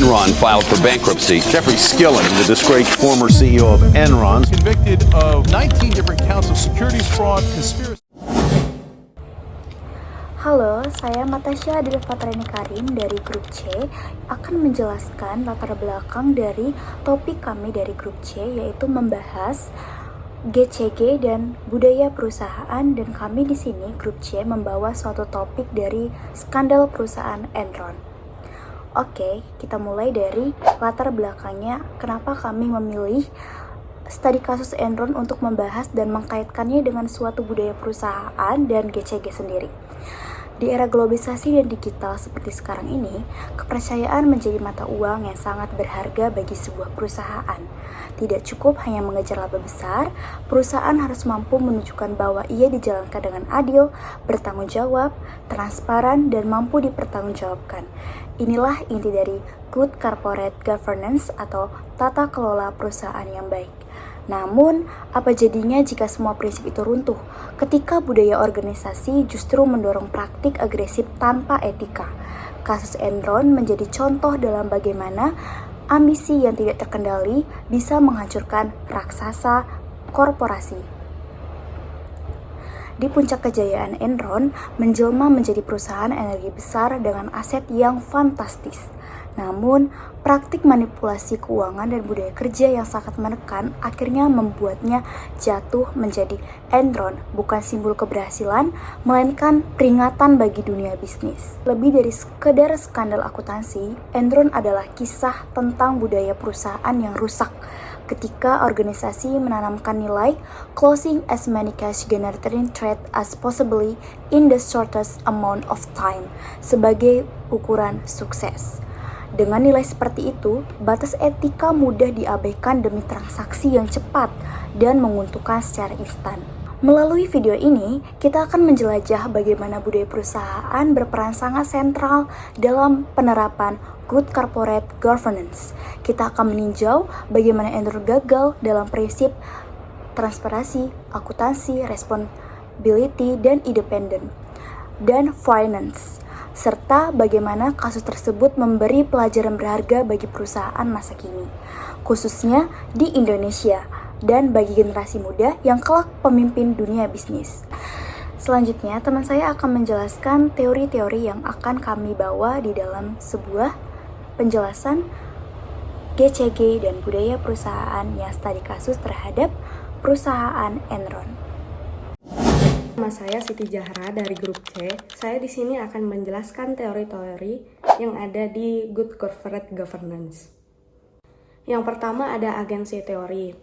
Enron filed for bankruptcy. Jeffrey Skilling, the disgraced former CEO of Enron, convicted of 19 different counts of securities fraud, conspiracy. Halo, saya Matasha Dilfatrini Karim dari Grup C akan menjelaskan latar belakang dari topik kami dari Grup C, yaitu membahas GCG dan budaya perusahaan, dan kami di sini Grup C membawa suatu topik dari skandal perusahaan Enron. Oke, kita mulai dari latar belakangnya kenapa kami memilih studi kasus Enron untuk membahas dan mengkaitkannya dengan suatu budaya perusahaan dan GCG sendiri. Di era globalisasi dan digital seperti sekarang ini, kepercayaan menjadi mata uang yang sangat berharga bagi sebuah perusahaan. Tidak cukup hanya mengejar laba besar, perusahaan harus mampu menunjukkan bahwa ia dijalankan dengan adil, bertanggung jawab, transparan, dan mampu dipertanggungjawabkan. Inilah inti dari Good Corporate Governance atau tata kelola perusahaan yang baik. Namun, apa jadinya jika semua prinsip itu runtuh? Ketika budaya organisasi justru mendorong praktik agresif tanpa etika. Kasus Enron menjadi contoh dalam bagaimana ambisi yang tidak terkendali bisa menghancurkan raksasa korporasi. Di puncak kejayaan Enron, menjelma menjadi perusahaan energi besar dengan aset yang fantastis. Namun, praktik manipulasi keuangan dan budaya kerja yang sangat menekan akhirnya membuatnya jatuh menjadi Enron, bukan simbol keberhasilan, melainkan peringatan bagi dunia bisnis. Lebih dari sekedar skandal akuntansi, Enron adalah kisah tentang budaya perusahaan yang rusak. Ketika organisasi menanamkan nilai closing as many cash generating trade as possibly in the shortest amount of time sebagai ukuran sukses. Dengan nilai seperti itu, batas etika mudah diabaikan demi transaksi yang cepat dan menguntungkan secara instan. Melalui video ini, kita akan menjelajah bagaimana budaya perusahaan berperan sangat sentral dalam penerapan Good Corporate Governance. Kita akan meninjau bagaimana Enron gagal dalam prinsip transparansi, akuntansi, responsibility, dan independent, dan finance, serta bagaimana kasus tersebut memberi pelajaran berharga bagi perusahaan masa kini, khususnya di Indonesia, dan bagi generasi muda yang kelak pemimpin dunia bisnis. Selanjutnya, teman saya akan menjelaskan teori-teori yang akan kami bawa di dalam sebuah penjelasan GCG dan budaya perusahaan yang studi kasus terhadap perusahaan Enron. Nama saya Siti Zahra dari Grup C. Saya di sini akan menjelaskan teori-teori yang ada di Good Corporate Governance. Yang pertama ada agensi teori.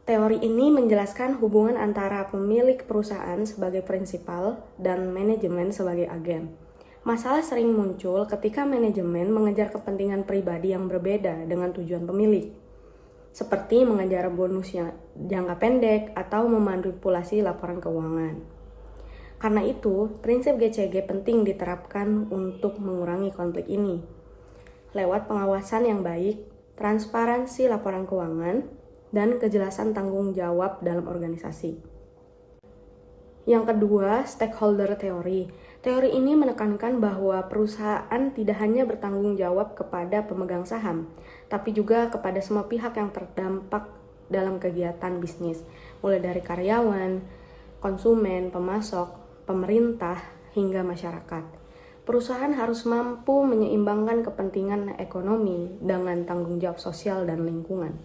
Teori ini menjelaskan hubungan antara pemilik perusahaan sebagai prinsipal dan manajemen sebagai agen. Masalah sering muncul ketika manajemen mengejar kepentingan pribadi yang berbeda dengan tujuan pemilik, seperti mengejar bonus yang jangka pendek atau memanipulasi laporan keuangan. Karena itu, prinsip GCG penting diterapkan untuk mengurangi konflik ini. Lewat pengawasan yang baik, transparansi laporan keuangan, dan kejelasan tanggung jawab dalam organisasi. Yang kedua, stakeholder teori. Teori ini menekankan bahwa perusahaan tidak hanya bertanggung jawab kepada pemegang saham, tapi juga kepada semua pihak yang terdampak dalam kegiatan bisnis, mulai dari karyawan, konsumen, pemasok, pemerintah, hingga masyarakat. Perusahaan harus mampu menyeimbangkan kepentingan ekonomi dengan tanggung jawab sosial dan lingkungan,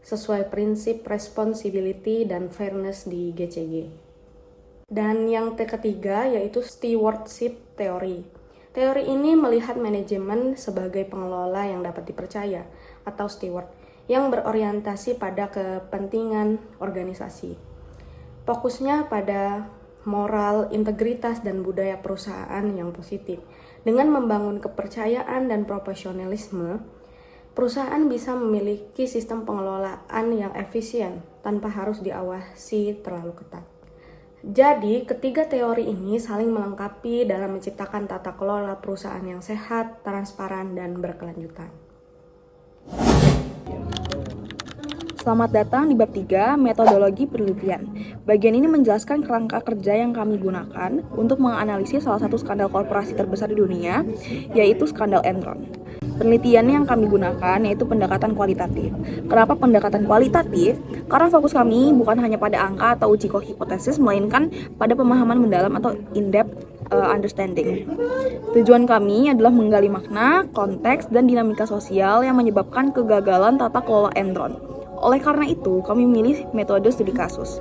sesuai prinsip responsibility dan fairness di GCG. Dan yang ketiga yaitu stewardship teori. Teori ini melihat manajemen sebagai pengelola yang dapat dipercaya atau steward yang berorientasi pada kepentingan organisasi. Fokusnya pada moral, integritas, dan budaya perusahaan yang positif. Dengan membangun kepercayaan dan profesionalisme, perusahaan bisa memiliki sistem pengelolaan yang efisien tanpa harus diawasi terlalu ketat. Jadi, ketiga teori ini saling melengkapi dalam menciptakan tata kelola perusahaan yang sehat, transparan, dan berkelanjutan. Selamat datang di bab 3, metodologi penelitian. Bagian ini menjelaskan kerangka kerja yang kami gunakan untuk menganalisis salah satu skandal korporasi terbesar di dunia, yaitu skandal Enron. Penelitian yang kami gunakan yaitu pendekatan kualitatif. Kenapa pendekatan kualitatif? Karena fokus kami bukan hanya pada angka atau uji hipotesis, melainkan pada pemahaman mendalam atau in-depth understanding. Tujuan kami adalah menggali makna, konteks, dan dinamika sosial yang menyebabkan kegagalan tata kelola Enron. Oleh karena itu, kami memilih metode studi kasus.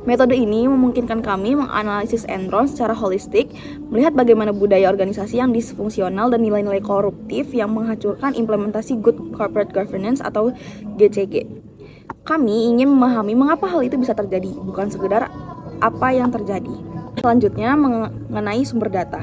Metode ini memungkinkan kami menganalisis Enron secara holistik, melihat bagaimana budaya organisasi yang disfungsional dan nilai-nilai koruptif yang menghancurkan implementasi Good Corporate Governance atau GCG. Kami ingin memahami mengapa hal itu bisa terjadi, bukan sekedar apa yang terjadi. Selanjutnya mengenai sumber data.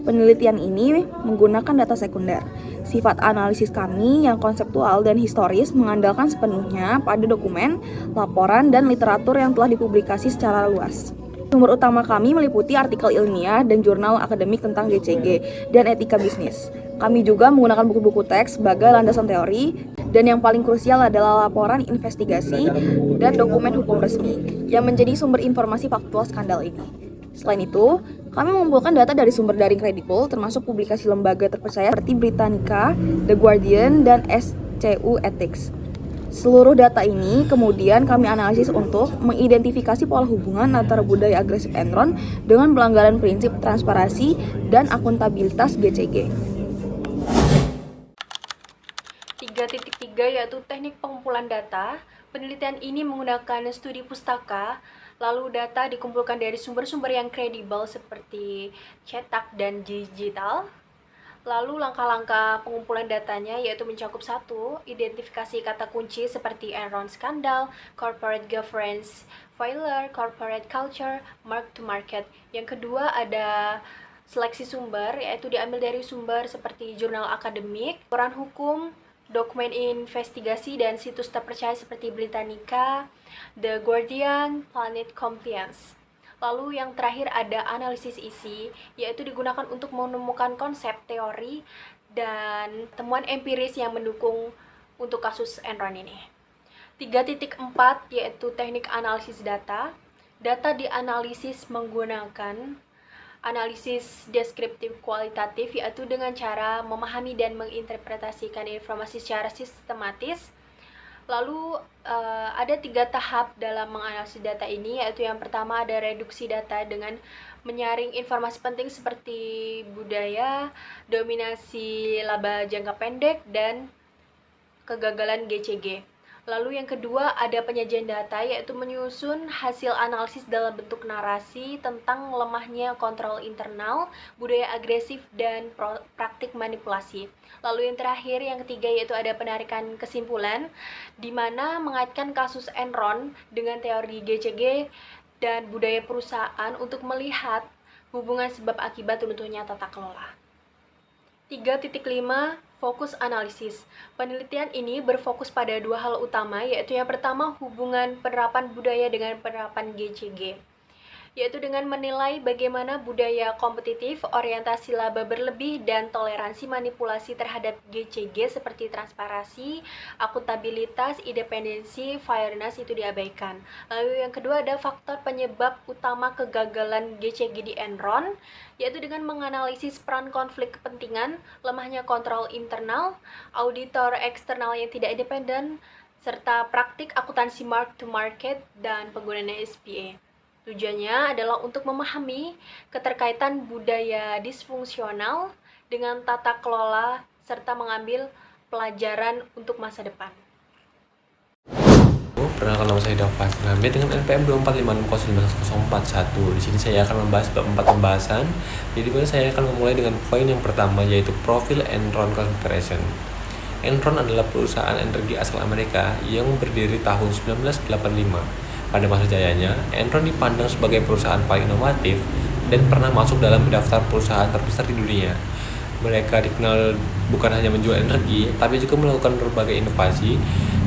Penelitian ini menggunakan data sekunder. Sifat analisis kami yang konseptual dan historis mengandalkan sepenuhnya pada dokumen, laporan, dan literatur yang telah dipublikasi secara luas. Sumber utama kami meliputi artikel ilmiah dan jurnal akademik tentang GCG dan etika bisnis. Kami juga menggunakan buku-buku teks sebagai landasan teori, dan yang paling krusial adalah laporan investigasi dan dokumen hukum resmi yang menjadi sumber informasi faktual skandal ini. Selain itu, kami mengumpulkan data dari sumber daring kredibel termasuk publikasi lembaga terpercaya seperti Britannica, The Guardian, dan SCU Ethics. Seluruh data ini kemudian kami analisis untuk mengidentifikasi pola hubungan antara budaya agresif Enron dengan pelanggaran prinsip transparansi dan akuntabilitas GCG. 3.3 yaitu teknik pengumpulan data. Penelitian ini menggunakan studi pustaka, lalu data dikumpulkan dari sumber-sumber yang kredibel seperti cetak dan digital. Lalu langkah-langkah pengumpulan datanya yaitu mencakup 1. Identifikasi kata kunci seperti Enron Skandal, Corporate Governance Failure, Corporate Culture, Mark to Market. Yang kedua ada seleksi sumber, yaitu diambil dari sumber seperti jurnal akademik, laporan hukum, dokumen investigasi, dan situs terpercaya seperti Britannica, The Guardian, Planet Compliance. Lalu yang terakhir ada analisis isi, yaitu digunakan untuk menemukan konsep, teori, dan temuan empiris yang mendukung untuk kasus Enron ini. 3.4 yaitu teknik analisis data. Data dianalisis menggunakan analisis deskriptif kualitatif, yaitu dengan cara memahami dan menginterpretasikan informasi secara sistematis. Lalu ada 3 tahap dalam menganalisis data ini, yaitu yang pertama ada reduksi data dengan menyaring informasi penting seperti budaya, dominasi laba jangka pendek, dan kegagalan GCG. Lalu yang kedua ada penyajian data, yaitu menyusun hasil analisis dalam bentuk narasi tentang lemahnya kontrol internal, budaya agresif, dan praktik manipulasi. Lalu yang terakhir, yang ketiga, yaitu ada penarikan kesimpulan, di mana mengaitkan kasus Enron dengan teori GCG dan budaya perusahaan untuk melihat hubungan sebab akibat runtuhnya tata kelola. 3.5 Fokus analisis. Penelitian ini berfokus pada 2 hal utama, yaitu yang pertama hubungan penerapan budaya dengan penerapan GCG, yaitu dengan menilai bagaimana budaya kompetitif, orientasi laba berlebih, dan toleransi manipulasi terhadap GCG seperti transparansi, akuntabilitas, independensi, fairness itu diabaikan. Lalu yang kedua ada faktor penyebab utama kegagalan GCG di Enron, yaitu dengan menganalisis peran konflik kepentingan, lemahnya kontrol internal, auditor eksternal yang tidak independen, serta praktik akuntansi mark to market dan penggunaan SPA. Tujuannya adalah untuk memahami keterkaitan budaya disfungsional dengan tata kelola serta mengambil pelajaran untuk masa depan. Perkenalkan, nama saya Dava Sinambe dengan NPM 24560941. Di sini saya akan membahas bab 4 pembahasan. Jadi saya akan memulai dengan poin yang pertama, yaitu profil Enron Corporation. Enron adalah perusahaan energi asal Amerika yang berdiri tahun 1985. Pada masa jayanya, Enron dipandang sebagai perusahaan paling inovatif dan pernah masuk dalam daftar perusahaan terbesar di dunia. Mereka dikenal bukan hanya menjual energi, tapi juga melakukan berbagai inovasi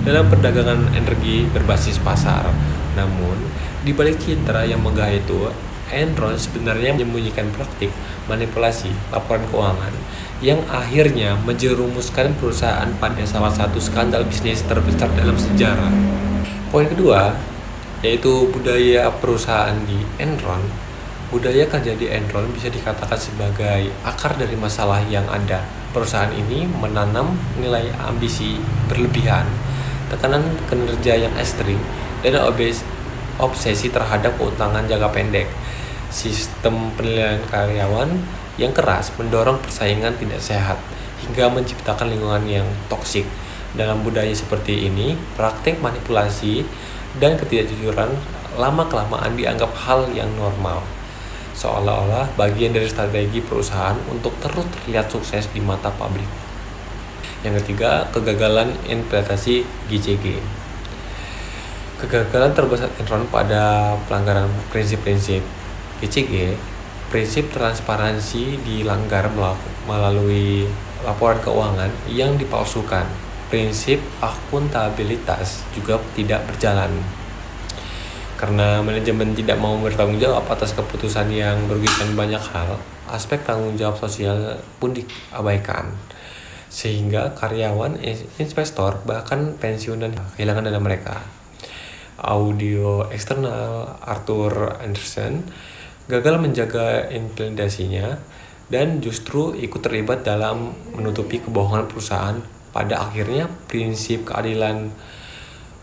dalam perdagangan energi berbasis pasar. Namun, di balik citra yang megah itu, Enron sebenarnya menyembunyikan praktik manipulasi laporan keuangan yang akhirnya menjerumuskan perusahaan pada salah satu skandal bisnis terbesar dalam sejarah. Poin kedua, yaitu budaya perusahaan di Enron. Budaya kerja di Enron bisa dikatakan sebagai akar dari masalah yang ada. Perusahaan ini menanam nilai ambisi berlebihan, tekanan kinerja yang ekstrim, dan obsesi terhadap keuntungan jangka pendek. Sistem penilaian karyawan yang keras mendorong persaingan tidak sehat hingga menciptakan lingkungan yang toksik. Dalam budaya seperti ini, praktik manipulasi dan ketidakjujuran lama-kelamaan dianggap hal yang normal, seolah-olah bagian dari strategi perusahaan untuk terus terlihat sukses di mata publik. Yang ketiga, kegagalan implementasi GCG. Kegagalan terbesar Enron pada pelanggaran prinsip-prinsip GCG. Prinsip transparansi dilanggar melalui laporan keuangan yang dipalsukan. Prinsip akuntabilitas juga tidak berjalan karena manajemen tidak mau bertanggung jawab atas keputusan yang merugikan banyak hal. Aspek tanggung jawab sosial pun diabaikan, sehingga karyawan, investor, bahkan pensiunan kehilangan dana mereka. Audio eksternal Arthur Andersen gagal menjaga implementasinya dan justru ikut terlibat dalam menutupi kebohongan perusahaan. Pada akhirnya prinsip keadilan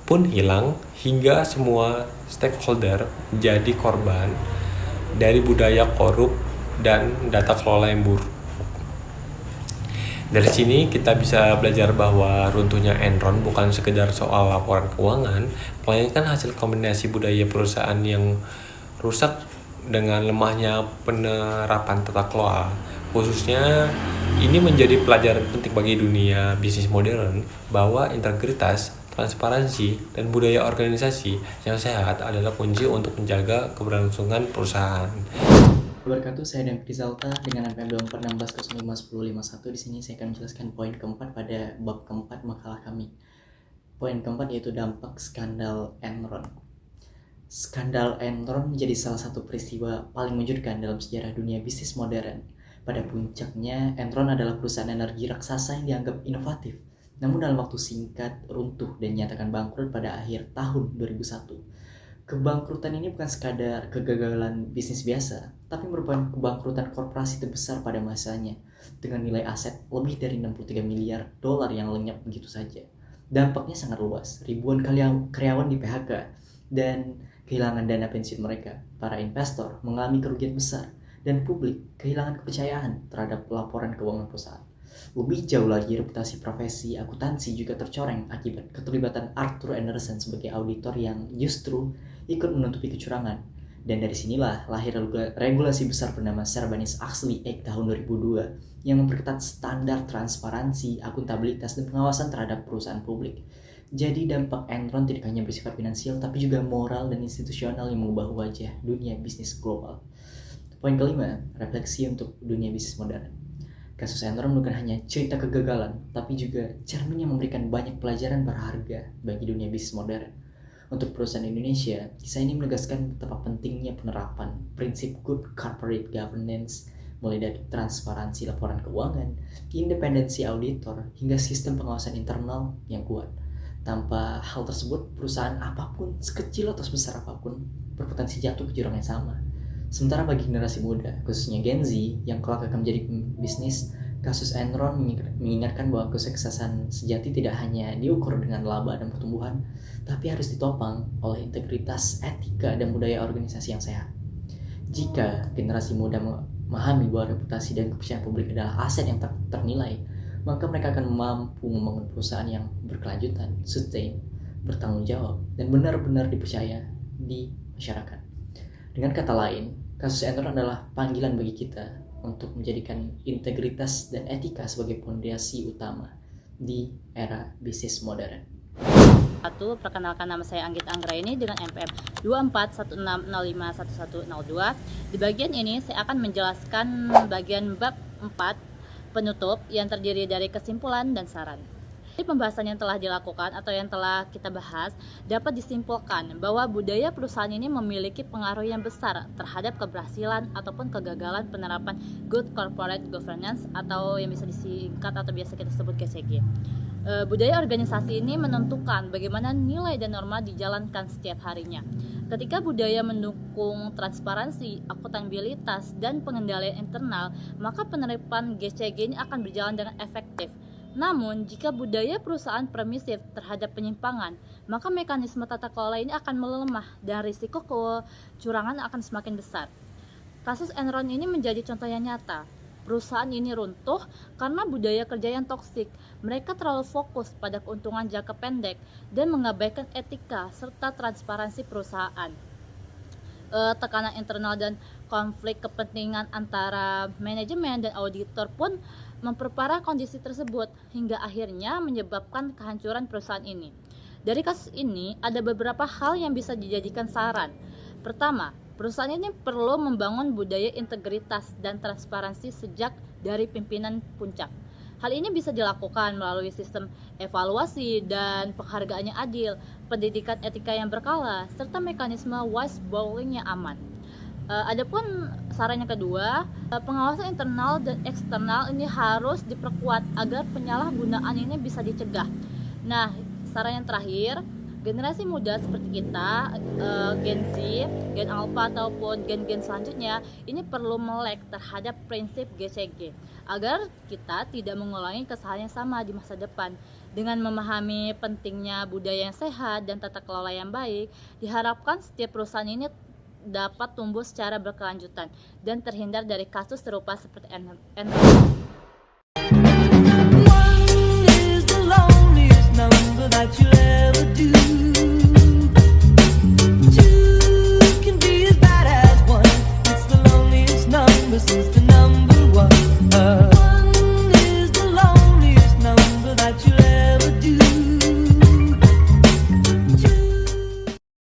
pun hilang hingga semua stakeholder jadi korban dari budaya korup dan data kelola yang buruk. Dari sini kita bisa belajar bahwa runtuhnya Enron bukan sekedar soal laporan keuangan, melainkan hasil kombinasi budaya perusahaan yang rusak dengan lemahnya penerapan tata kelola. Khususnya ini menjadi pelajaran penting bagi dunia bisnis modern bahwa integritas, transparansi, dan budaya organisasi yang sehat adalah kunci untuk menjaga keberlangsungan perusahaan. Wabarakatuh, saya David Rizalta dengan NPM 2416051051. Di sini saya akan menjelaskan poin keempat pada bab keempat makalah kami. Poin keempat yaitu dampak skandal Enron. Skandal Enron menjadi salah satu peristiwa paling mengejutkan dalam sejarah dunia bisnis modern. Pada puncaknya, Enron adalah perusahaan energi raksasa yang dianggap inovatif, namun dalam waktu singkat runtuh dan dinyatakan bangkrut pada akhir tahun 2001. Kebangkrutan ini bukan sekadar kegagalan bisnis biasa, tapi merupakan kebangkrutan korporasi terbesar pada masanya, dengan nilai aset lebih dari 63 miliar dolar yang lenyap begitu saja. Dampaknya sangat luas, ribuan karyawan di PHK, dan kehilangan dana pensiun mereka. Para investor mengalami kerugian besar, dan publik kehilangan kepercayaan terhadap laporan keuangan perusahaan. Lebih jauh lagi, reputasi profesi akuntansi juga tercoreng akibat keterlibatan Arthur Andersen sebagai auditor yang justru ikut menutupi kecurangan. Dan dari sinilah lahir regulasi besar bernama Sarbanes-Oxley Act tahun 2002 yang memperketat standar transparansi, akuntabilitas, dan pengawasan terhadap perusahaan publik. Jadi dampak Enron tidak hanya bersifat finansial, tapi juga moral dan institusional yang mengubah wajah dunia bisnis global. Poin kelima, refleksi untuk dunia bisnis modern. Kasus Enron bukan hanya cerita kegagalan, tapi juga cermin yang memberikan banyak pelajaran berharga bagi dunia bisnis modern. Untuk perusahaan Indonesia, kisah ini menegaskan betapa pentingnya penerapan prinsip good corporate governance, mulai dari transparansi laporan keuangan, independensi auditor, hingga sistem pengawasan internal yang kuat. Tanpa hal tersebut, perusahaan apapun, sekecil atau sebesar apapun, berpotensi jatuh ke jurang yang sama. Sementara bagi generasi muda, khususnya Gen Z yang kelak akan menjadi bisnis, kasus Enron mengingatkan bahwa kesuksesan sejati tidak hanya diukur dengan laba dan pertumbuhan, tapi harus ditopang oleh integritas, etika, dan budaya organisasi yang sehat. Jika generasi muda memahami bahwa reputasi dan kepercayaan publik adalah aset yang ternilai, maka mereka akan mampu membangun perusahaan yang berkelanjutan, sustain, bertanggung jawab, dan benar-benar dipercaya di masyarakat. Dengan kata lain, kasus Enron adalah panggilan bagi kita untuk menjadikan integritas dan etika sebagai fondasi utama di era bisnis modern. Perkenalkan, nama saya Anggit Anggraini dengan NPM 2416051102. Di bagian ini saya akan menjelaskan bagian bab 4 penutup yang terdiri dari kesimpulan dan saran. Dari pembahasan yang telah dilakukan atau yang telah kita bahas, dapat disimpulkan bahwa budaya perusahaan ini memiliki pengaruh yang besar terhadap keberhasilan ataupun kegagalan penerapan Good Corporate Governance atau yang bisa disingkat atau biasa kita sebut GCG. Budaya organisasi ini menentukan bagaimana nilai dan norma dijalankan setiap harinya. Ketika budaya mendukung transparansi, akuntabilitas, dan pengendalian internal, maka penerapan GCG ini akan berjalan dengan efektif. Namun, jika budaya perusahaan permisif terhadap penyimpangan, maka mekanisme tata kelola ini akan melemah dan risiko kecurangan akan semakin besar. Kasus Enron ini menjadi contoh yang nyata. Perusahaan ini runtuh karena budaya kerja yang toksik. Mereka terlalu fokus pada keuntungan jangka pendek dan mengabaikan etika serta transparansi perusahaan. Tekanan internal dan konflik kepentingan antara manajemen dan auditor pun memperparah kondisi tersebut hingga akhirnya menyebabkan kehancuran perusahaan ini. Dari kasus ini ada beberapa hal yang bisa dijadikan saran. Pertama, perusahaan ini perlu membangun budaya integritas dan transparansi sejak dari pimpinan puncak. Hal ini bisa dilakukan melalui sistem evaluasi dan penghargaan yang adil, pendidikan etika yang berkala, serta mekanisme whistleblowing yang aman. Adapun saran yang kedua, pengawasan internal dan eksternal ini harus diperkuat agar penyalahgunaan ini bisa dicegah. Nah, saran yang terakhir, generasi muda seperti kita, Gen Z, Gen Alpha ataupun gen-gen selanjutnya ini perlu melek terhadap prinsip GCG agar kita tidak mengulangi kesalahan yang sama di masa depan. Dengan memahami pentingnya budaya yang sehat dan tata kelola yang baik, diharapkan setiap perusahaan ini dapat tumbuh secara berkelanjutan dan terhindar dari kasus serupa seperti Enron. One is the loneliest number that you'll